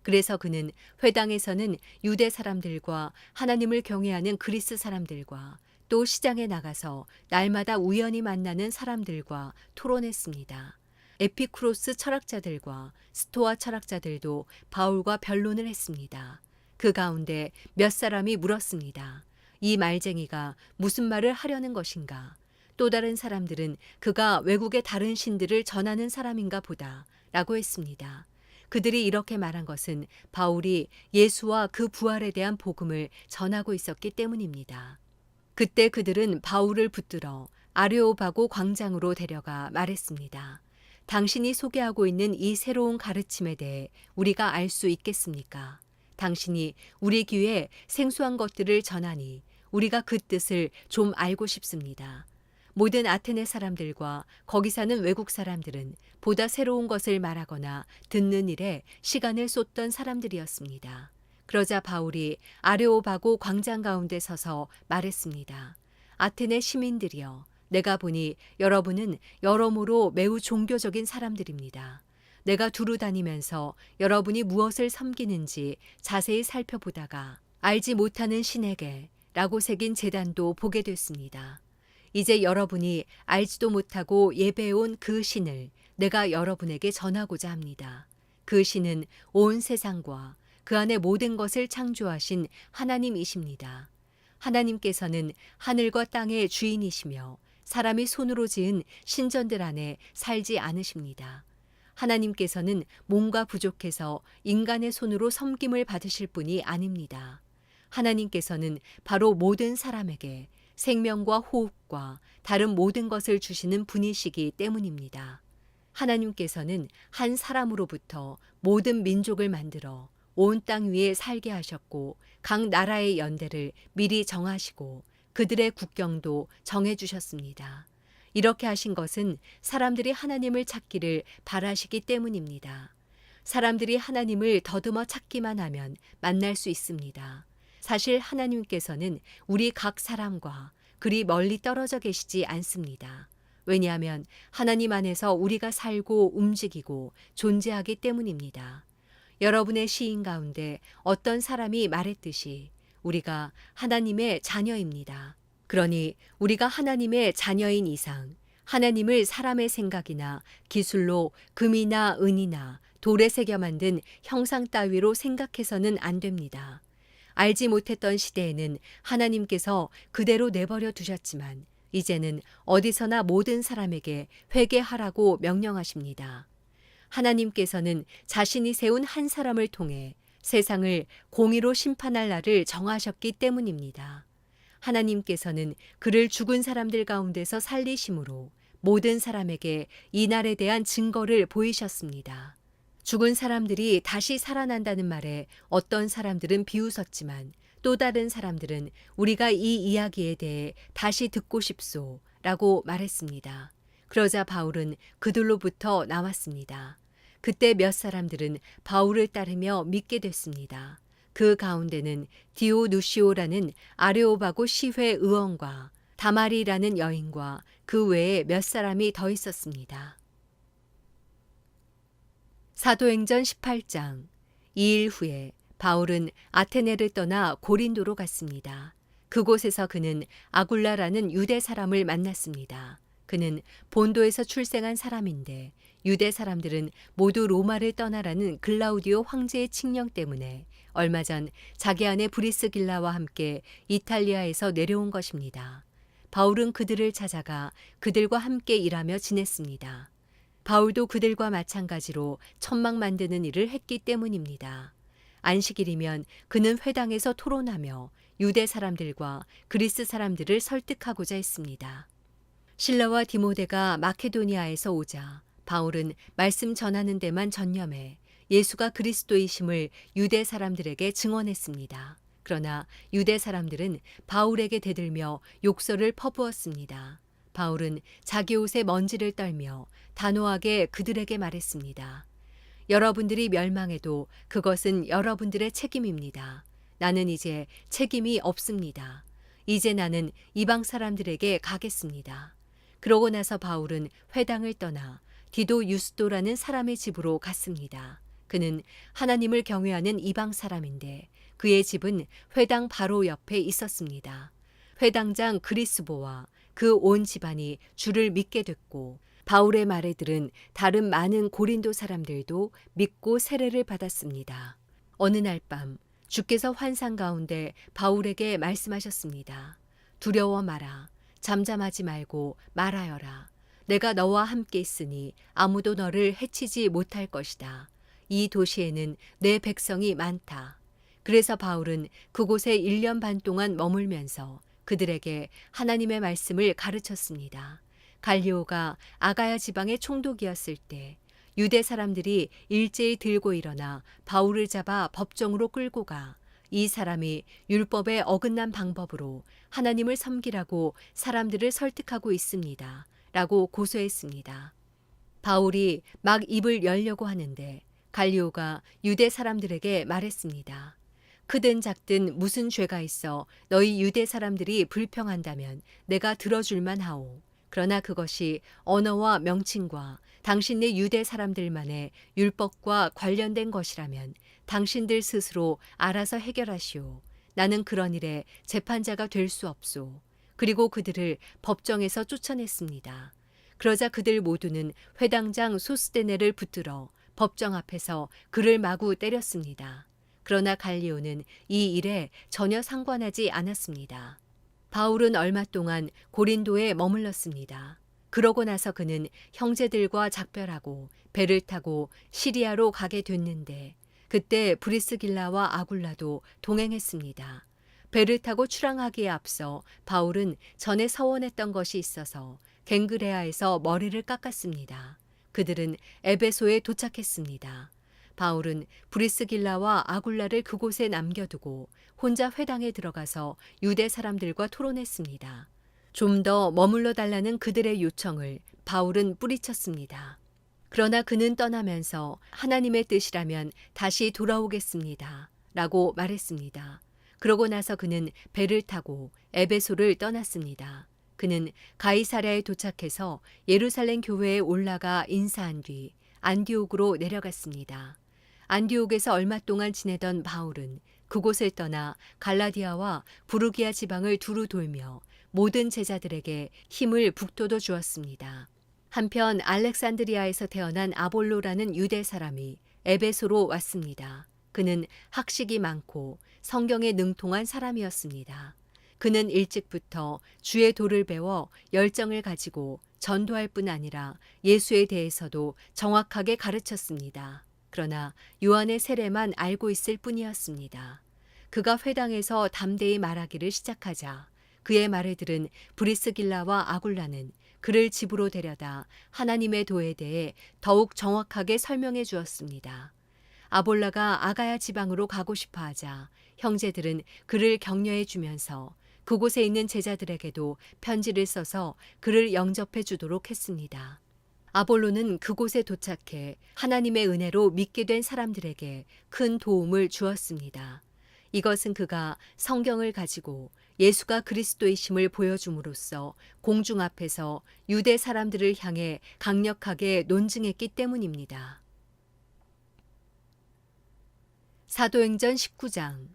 그래서 그는 회당에서는 유대 사람들과 하나님을 경외하는 그리스 사람들과 또 시장에 나가서 날마다 우연히 만나는 사람들과 토론했습니다. 에피쿠로스 철학자들과 스토아 철학자들도 바울과 변론을 했습니다. 그 가운데 몇 사람이 물었습니다. 이 말쟁이가 무슨 말을 하려는 것인가? 또 다른 사람들은 그가 외국의 다른 신들을 전하는 사람인가 보다 라고 했습니다. 그들이 이렇게 말한 것은 바울이 예수와 그 부활에 대한 복음을 전하고 있었기 때문입니다. 그때 그들은 바울을 붙들어 아레오바고 광장으로 데려가 말했습니다. 당신이 소개하고 있는 이 새로운 가르침에 대해 우리가 알 수 있겠습니까? 당신이 우리 귀에 생소한 것들을 전하니 우리가 그 뜻을 좀 알고 싶습니다. 모든 아테네 사람들과 거기 사는 외국 사람들은 보다 새로운 것을 말하거나 듣는 일에 시간을 쏟던 사람들이었습니다. 그러자 바울이 아레오바고 광장 가운데 서서 말했습니다. 아테네 시민들이여, 내가 보니 여러분은 여러모로 매우 종교적인 사람들입니다. 내가 두루 다니면서 여러분이 무엇을 섬기는지 자세히 살펴보다가 알지 못하는 신에게 라고 새긴 제단도 보게 됐습니다. 이제 여러분이 알지도 못하고 예배해온 그 신을 내가 여러분에게 전하고자 합니다. 그 신은 온 세상과 그 안에 모든 것을 창조하신 하나님이십니다. 하나님께서는 하늘과 땅의 주인이시며 사람이 손으로 지은 신전들 안에 살지 않으십니다. 하나님께서는 몸과 부족해서 인간의 손으로 섬김을 받으실 분이 아닙니다. 하나님께서는 바로 모든 사람에게 생명과 호흡과 다른 모든 것을 주시는 분이시기 때문입니다. 하나님께서는 한 사람으로부터 모든 민족을 만들어 온 땅 위에 살게 하셨고 각 나라의 연대를 미리 정하시고 그들의 국경도 정해 주셨습니다. 이렇게 하신 것은 사람들이 하나님을 찾기를 바라시기 때문입니다. 사람들이 하나님을 더듬어 찾기만 하면 만날 수 있습니다. 사실 하나님께서는 우리 각 사람과 그리 멀리 떨어져 계시지 않습니다. 왜냐하면 하나님 안에서 우리가 살고 움직이고 존재하기 때문입니다. 여러분의 시인 가운데 어떤 사람이 말했듯이 우리가 하나님의 자녀입니다. 그러니 우리가 하나님의 자녀인 이상 하나님을 사람의 생각이나 기술로 금이나 은이나 돌에 새겨 만든 형상 따위로 생각해서는 안 됩니다. 알지 못했던 시대에는 하나님께서 그대로 내버려 두셨지만 이제는 어디서나 모든 사람에게 회개하라고 명령하십니다. 하나님께서는 자신이 세운 한 사람을 통해 세상을 공의로 심판할 날을 정하셨기 때문입니다. 하나님께서는 그를 죽은 사람들 가운데서 살리심으로 모든 사람에게 이 날에 대한 증거를 보이셨습니다. 죽은 사람들이 다시 살아난다는 말에 어떤 사람들은 비웃었지만 또 다른 사람들은 우리가 이 이야기에 대해 다시 듣고 싶소 라고 말했습니다. 그러자 바울은 그들로부터 나왔습니다. 그때 몇 사람들은 바울을 따르며 믿게 됐습니다. 그 가운데는 디오누시오라는 아레오바고 시회 의원과 다마리라는 여인과 그 외에 몇 사람이 더 있었습니다. 사도행전 18장. 2일 후에 바울은 아테네를 떠나 고린도로 갔습니다. 그곳에서 그는 아굴라라는 유대 사람을 만났습니다. 그는 본도에서 출생한 사람인데 유대 사람들은 모두 로마를 떠나라는 글라우디오 황제의 칙령 때문에 얼마 전 자기 아내 브리스길라와 함께 이탈리아에서 내려온 것입니다. 바울은 그들을 찾아가 그들과 함께 일하며 지냈습니다. 바울도 그들과 마찬가지로 천막 만드는 일을 했기 때문입니다. 안식일이면 그는 회당에서 토론하며 유대 사람들과 그리스 사람들을 설득하고자 했습니다. 실라와 디모데가 마케도니아에서 오자 바울은 말씀 전하는 데만 전념해 예수가 그리스도이심을 유대 사람들에게 증언했습니다. 그러나 유대 사람들은 바울에게 대들며 욕설을 퍼부었습니다. 바울은 자기 옷에 먼지를 떨며 단호하게 그들에게 말했습니다. 여러분들이 멸망해도 그것은 여러분들의 책임입니다. 나는 이제 책임이 없습니다. 이제 나는 이방 사람들에게 가겠습니다. 그러고 나서 바울은 회당을 떠나 디도 유스도라는 사람의 집으로 갔습니다. 그는 하나님을 경외하는 이방 사람인데 그의 집은 회당 바로 옆에 있었습니다. 회당장 그리스보와 그 온 집안이 주를 믿게 됐고 바울의 말에 들은 다른 많은 고린도 사람들도 믿고 세례를 받았습니다. 어느 날 밤 주께서 환상 가운데 바울에게 말씀하셨습니다. 두려워 마라. 잠잠하지 말고 말하여라. 내가 너와 함께 있으니 아무도 너를 해치지 못할 것이다. 이 도시에는 내 백성이 많다. 그래서 바울은 그곳에 1년 반 동안 머물면서 그들에게 하나님의 말씀을 가르쳤습니다. 갈리오가 아가야 지방의 총독이었을 때 유대 사람들이 일제히 들고 일어나 바울을 잡아 법정으로 끌고 가 이 사람이 율법에 어긋난 방법으로 하나님을 섬기라고 사람들을 설득하고 있습니다. 라고 고소했습니다. 바울이 막 입을 열려고 하는데 갈리오가 유대 사람들에게 말했습니다. 크든 작든 무슨 죄가 있어 너희 유대 사람들이 불평한다면 내가 들어줄만 하오. 그러나 그것이 언어와 명칭과 당신네 유대 사람들만의 율법과 관련된 것이라면 당신들 스스로 알아서 해결하시오. 나는 그런 일에 재판자가 될 수 없소. 그리고 그들을 법정에서 쫓아냈습니다. 그러자 그들 모두는 회당장 소스데네를 붙들어 법정 앞에서 그를 마구 때렸습니다. 그러나 갈리오는 이 일에 전혀 상관하지 않았습니다. 바울은 얼마 동안 고린도에 머물렀습니다. 그러고 나서 그는 형제들과 작별하고 배를 타고 시리아로 가게 됐는데 그때 브리스길라와 아굴라도 동행했습니다. 배를 타고 출항하기에 앞서 바울은 전에 서원했던 것이 있어서 갱그레아에서 머리를 깎았습니다. 그들은 에베소에 도착했습니다. 바울은 브리스길라와 아굴라를 그곳에 남겨두고 혼자 회당에 들어가서 유대 사람들과 토론했습니다. 좀 더 머물러 달라는 그들의 요청을 바울은 뿌리쳤습니다. 그러나 그는 떠나면서 하나님의 뜻이라면 다시 돌아오겠습니다. 라고 말했습니다. 그러고 나서 그는 배를 타고 에베소를 떠났습니다. 그는 가이사랴에 도착해서 예루살렘 교회에 올라가 인사한 뒤 안디옥으로 내려갔습니다. 안디옥에서 얼마 동안 지내던 바울은 그곳을 떠나 갈라디아와 부르기아 지방을 두루 돌며 모든 제자들에게 힘을 북돋워 주었습니다. 한편 알렉산드리아에서 태어난 아볼로라는 유대 사람이 에베소로 왔습니다. 그는 학식이 많고 성경에 능통한 사람이었습니다. 그는 일찍부터 주의 도를 배워 열정을 가지고 전도할 뿐 아니라 예수에 대해서도 정확하게 가르쳤습니다. 그러나 요한의 세례만 알고 있을 뿐이었습니다. 그가 회당에서 담대히 말하기를 시작하자 그의 말을 들은 브리스길라와 아굴라는 그를 집으로 데려다 하나님의 도에 대해 더욱 정확하게 설명해 주었습니다. 아볼라가 아가야 지방으로 가고 싶어 하자 형제들은 그를 격려해 주면서 그곳에 있는 제자들에게도 편지를 써서 그를 영접해 주도록 했습니다. 아볼로는 그곳에 도착해 하나님의 은혜로 믿게 된 사람들에게 큰 도움을 주었습니다. 이것은 그가 성경을 가지고 예수가 그리스도이심을 보여줌으로써 공중 앞에서 유대 사람들을 향해 강력하게 논증했기 때문입니다. 사도행전 19장.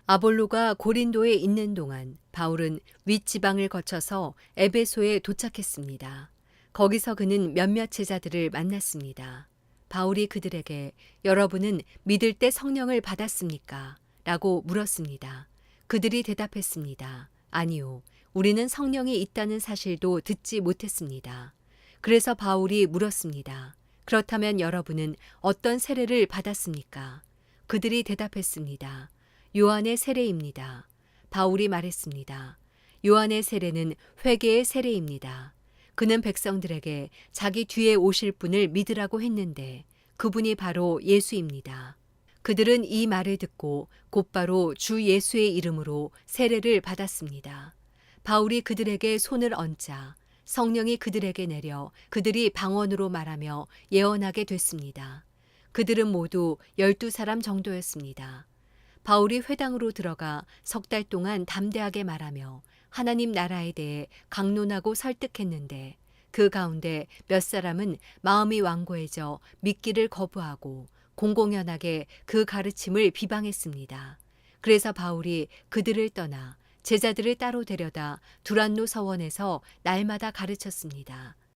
아볼로가 고린도에 있는 동안 바울은 윗지방을 거쳐서 에베소에 도착했습니다. 거기서 그는 몇몇 제자들을 만났습니다. 바울이 그들에게 여러분은 믿을 때 성령을 받았습니까? 라고 물었습니다. 그들이 대답했습니다. 아니요, 우리는 성령이 있다는 사실도 듣지 못했습니다. 그래서 바울이 물었습니다. 그렇다면 여러분은 어떤 세례를 받았습니까? 그들이 대답했습니다. 요한의 세례입니다. 바울이 말했습니다. 요한의 세례는 회개의 세례입니다. 그는 백성들에게 자기 뒤에 오실 분을 믿으라고 했는데 그분이 바로 예수입니다. 그들은 이 말을 듣고 곧바로 주 예수의 이름으로 세례를 받았습니다. 바울이 그들에게 손을 얹자 성령이 그들에게 내려 그들이 방언으로 말하며 예언하게 됐습니다. 그들은 모두 12사람 정도였습니다. 바울이 회당으로 들어가 석 달 동안 담대하게 말하며 하나님 나라에 대해 강론하고 설득했는데 그 가운데 몇 사람은 마음이 완고해져 믿기를 거부하고 공공연하게 그 가르침을 비방했습니다. 그래서 바울이 그들을 떠나 제자들을 따로 데려다 두란노 서원에서 날마다 가르쳤습니다.